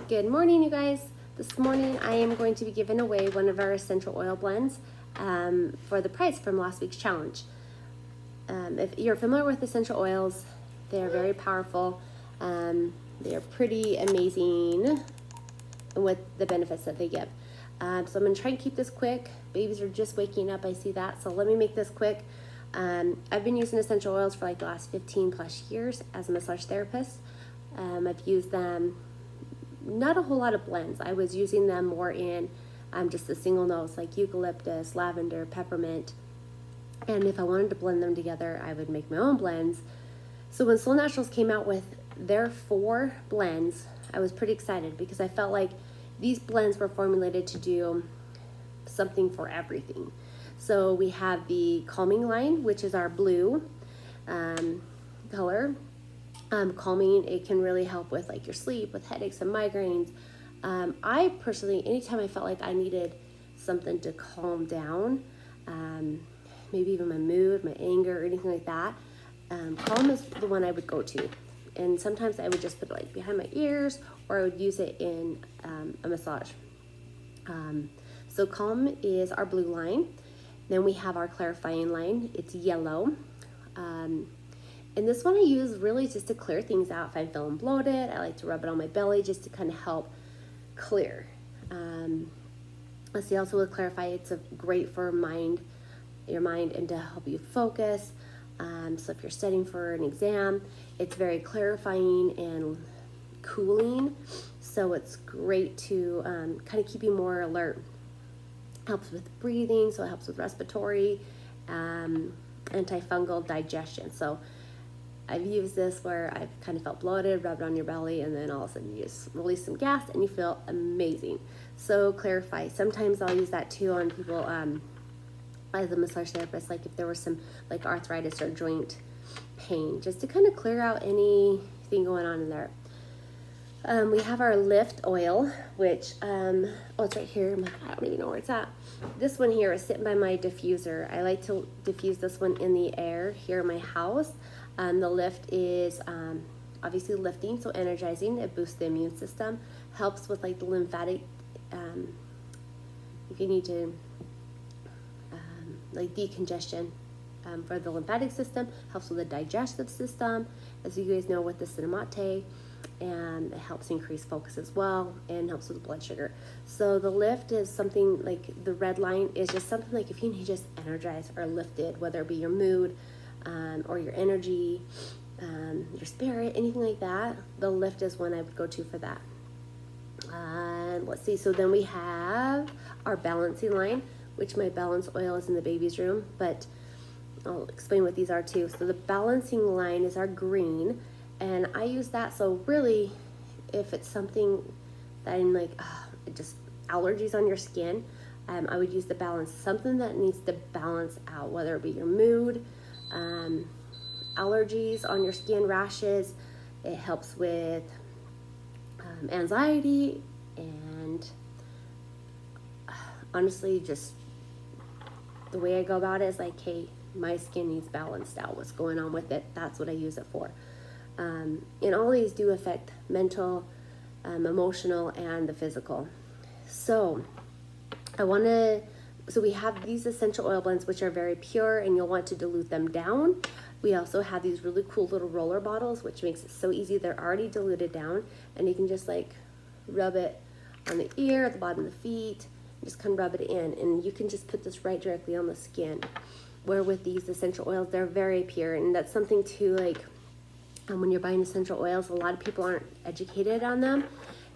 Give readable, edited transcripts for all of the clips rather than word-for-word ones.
Good morning, you guys. This morning I am going to be giving away one of our essential oil blends for the prize from last week's challenge. If you're familiar with essential oils, they are very powerful. They are pretty amazing with the benefits that they give. So I'm going to try and keep this quick. Babies are just waking up, I see that. So let me make this quick. I've been using essential oils for like the last 15 plus years as a massage therapist. I've used them, not a whole lot of blends. I was using them more in just the single notes like eucalyptus, lavender, peppermint. And if I wanted to blend them together, I would make my own blends. So when Solle Naturals came out with their 4 blends, I was pretty excited because I felt like these blends were formulated to do something for everything. So we have the calming line, which is our blue color. Calming, it can really help with like your sleep, with headaches and migraines. I personally, anytime I felt like I needed something to calm down, maybe even my mood, my anger, or anything like that, calm is the one I would go to. And sometimes I would just put it like behind my ears, or I would use it in a massage. So calm is our blue line. Then we have our clarifying line. It's yellow. And this one I use really just to clear things out. If I'm feeling bloated, I like to rub it on my belly just to kind of help clear. Let's see, also with Clarify, it's great for your mind, and to help you focus. So if you're studying for an exam, it's very clarifying and cooling. So it's great to kind of keep you more alert. Helps with breathing, so it helps with respiratory, antifungal, digestion. So I've used this where I've kind of felt bloated, rubbed on your belly, and then all of a sudden you just release some gas and you feel amazing. So Clarify, sometimes I'll use that too on people as a massage therapist, like if there was some like arthritis or joint pain, just to kind of clear out anything going on in there. We have our lift oil, which, oh, it's right here. I'm like, I don't even know where it's at. This one here is sitting by my diffuser. I like to diffuse this one in the air here in my house. The lift is obviously lifting, so energizing. It boosts the immune system, helps with like the lymphatic, if you need to, like decongestion for the lymphatic system, helps with the digestive system, as you guys know with the cinnamate, and it helps increase focus as well, and helps with blood sugar. So the lift is something like the red line is just something like if you need just energized or lifted, whether it be your mood, or your energy, your spirit, anything like that, the lift is one I would go to for that. Let's see, so then we have our balancing line, which my balance oil is in the baby's room, but I'll explain what these are too. So the balancing line is our green, and I use that, so really, if it's something that I'm like, just allergies on your skin, I would use the balance, something that needs to balance out, whether it be your mood, allergies on your skin, rashes. It helps with anxiety, and honestly, just the way I go about it is like, hey, my skin needs balanced out. What's going on with it? That's what I use it for. And all these do affect mental, emotional, and the physical. So so we have these essential oil blends, which are very pure, and you'll want to dilute them down. We also have these really cool little roller bottles, which makes it so easy. They're already diluted down, and you can just like rub it on the ear, at the bottom of the feet, just kind of rub it in, and you can just put this right directly on the skin. Where with these essential oils, they're very pure, and that's something too, like when you're buying essential oils, a lot of people aren't educated on them,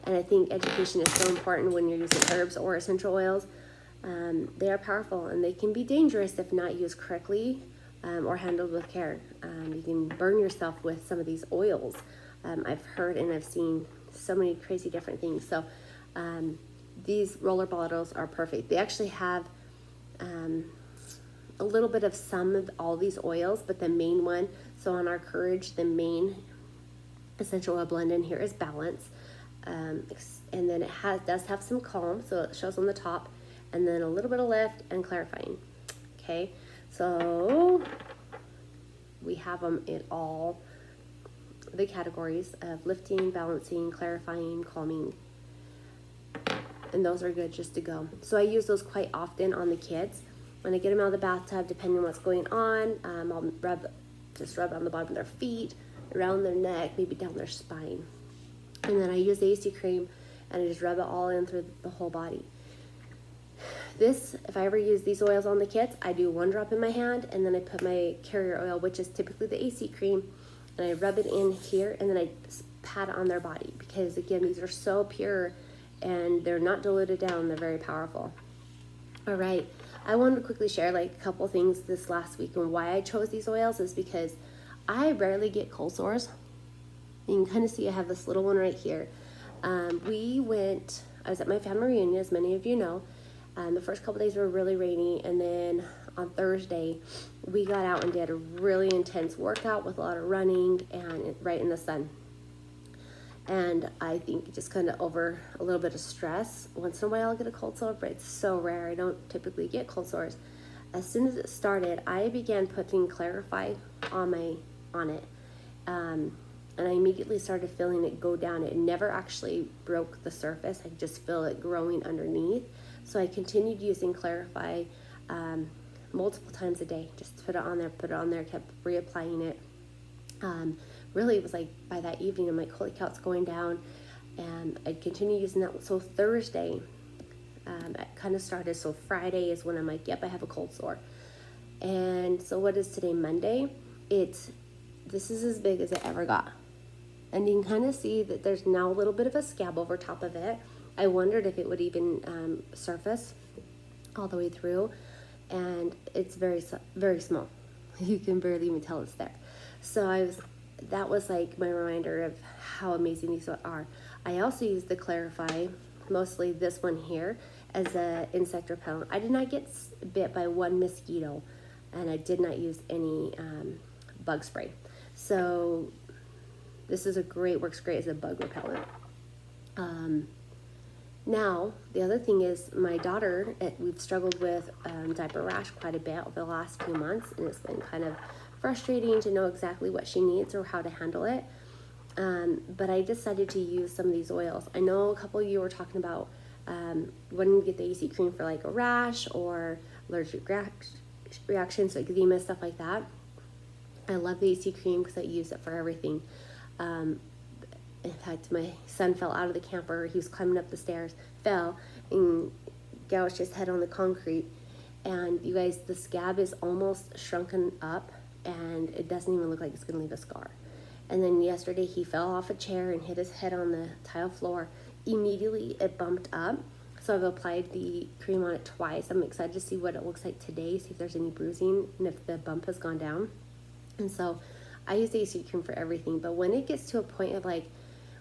and I think education is so important when you're using herbs or essential oils. They are powerful, and they can be dangerous if not used correctly, or handled with care. You can burn yourself with some of these oils. I've heard and I've seen so many crazy different things. So these roller bottles are perfect. They actually have a little bit of some of all these oils, but the main one, so on our Courage, the main essential oil blend in here is Balance. And then it does have some Calm, so it shows on the top, and then a little bit of Lift and Clarifying. Okay, so we have them in all the categories of lifting, balancing, clarifying, calming, and those are good just to go. So I use those quite often on the kids. When I get them out of the bathtub, depending on what's going on, I'll just rub on the bottom of their feet, around their neck, maybe down their spine. And then I use the AC cream and I just rub it all in through the whole body. This, if I ever use these oils on the kids, I do 1 drop in my hand and then I put my carrier oil, which is typically the AC cream, and I rub it in here and then I pat it on their body, because again, these are so pure and they're not diluted down. They're very powerful. All right. I wanted to quickly share like a couple things this last week, and why I chose these oils is because I rarely get cold sores. You can kind of see I have this little one right here. I was at my family reunion, as many of you know. The first couple days were really rainy, and then on Thursday we got out and did a really intense workout with a lot of running and right in the sun. And I think just kind of over a little bit of stress, once in a while I'll get a cold sore, but it's so rare. I don't typically get cold sores. As soon as it started, I began putting Clarify on it. And I immediately started feeling it go down. It never actually broke the surface. I just feel it growing underneath. So I continued using Clarify multiple times a day. Just put it on there, kept reapplying it. Really, it was like by that evening, I'm like, holy cow, it's going down. And I'd continue using that. So Thursday, it kind of started. So Friday is when I'm like, yep, I have a cold sore. And so what is today, Monday? This is as big as it ever got. And you can kind of see that there's now a little bit of a scab over top of it. I wondered if it would even surface all the way through. And it's very, very small. You can barely even tell it's there. So that was like my reminder of how amazing these are. I also use the Clarify, mostly this one here, as an insect repellent. I did not get bit by one mosquito, and I did not use any bug spray. So this is works great as a bug repellent. Now, the other thing is my daughter, we've struggled with diaper rash quite a bit over the last few months, and it's been kind of frustrating to know exactly what she needs or how to handle it. But I decided to use some of these oils. I know a couple of you were talking about wanting to get the AC cream for like a rash or allergic reactions, like eczema, stuff like that. I love the AC cream because I use it for everything. In fact, my son fell out of the camper. He was climbing up the stairs, fell, and gouged his head on the concrete. And you guys, the scab is almost shrunken up, and it doesn't even look like it's going to leave a scar. And then yesterday, he fell off a chair and hit his head on the tile floor. Immediately, it bumped up. So I've applied the cream on it twice. I'm excited to see what it looks like today, see if there's any bruising and if the bump has gone down. And so I use the AC cream for everything. But when it gets to a point of like,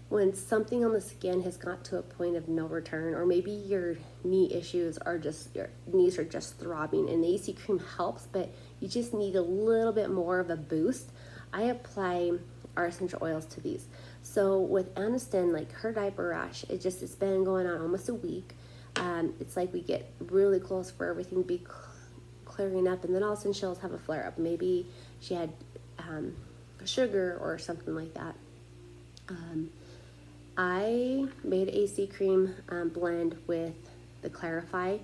when something on the skin has got to a point of no return, or maybe your knee issues are just, your knees are just throbbing, and the AC cream helps, but you just need a little bit more of a boost, I apply our essential oils to these. So with Aniston, like her diaper rash, it's been going on almost a week. It's like we get really close for everything to be clearing up, and then all of a sudden she'll have a flare up. Maybe she had sugar or something like that. I made AC cream blend with the Clarify.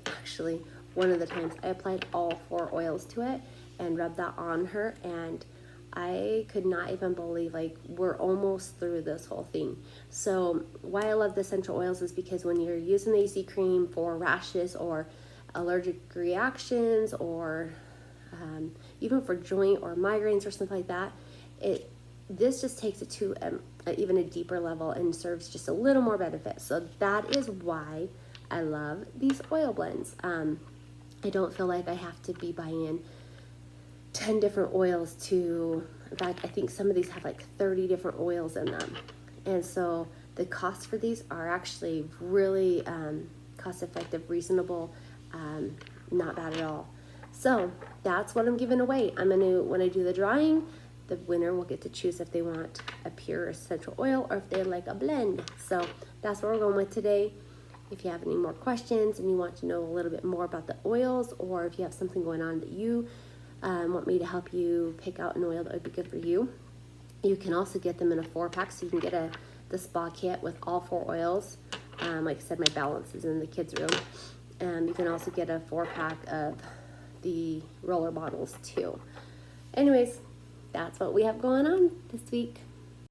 Actually, one of the times I applied all 4 oils to it and rubbed that on her, and I could not even believe, like, we're almost through this whole thing. So why I love the essential oils is because when you're using the AC cream for rashes or allergic reactions, or even for joint or migraines or something like that, this just takes it to even a deeper level and serves just a little more benefit. So that is why I love these oil blends. I don't feel like I have to be buying 10 different oils in fact, I think some of these have like 30 different oils in them. And so the costs for these are actually really cost effective, reasonable, not bad at all. So that's what I'm giving away. When I do the drawing, the winner will get to choose if they want a pure essential oil or if they like a blend. So that's what we're going with today. If you have any more questions and you want to know a little bit more about the oils, or if you have something going on that you want me to help you pick out an oil that would be good for you, you can also get them in a 4-pack. So you can get the spa kit with all 4 oils Like I said, my balance is in the kids' room. You can also get a 4-pack of the roller bottles too. Anyways, that's what we have going on this week.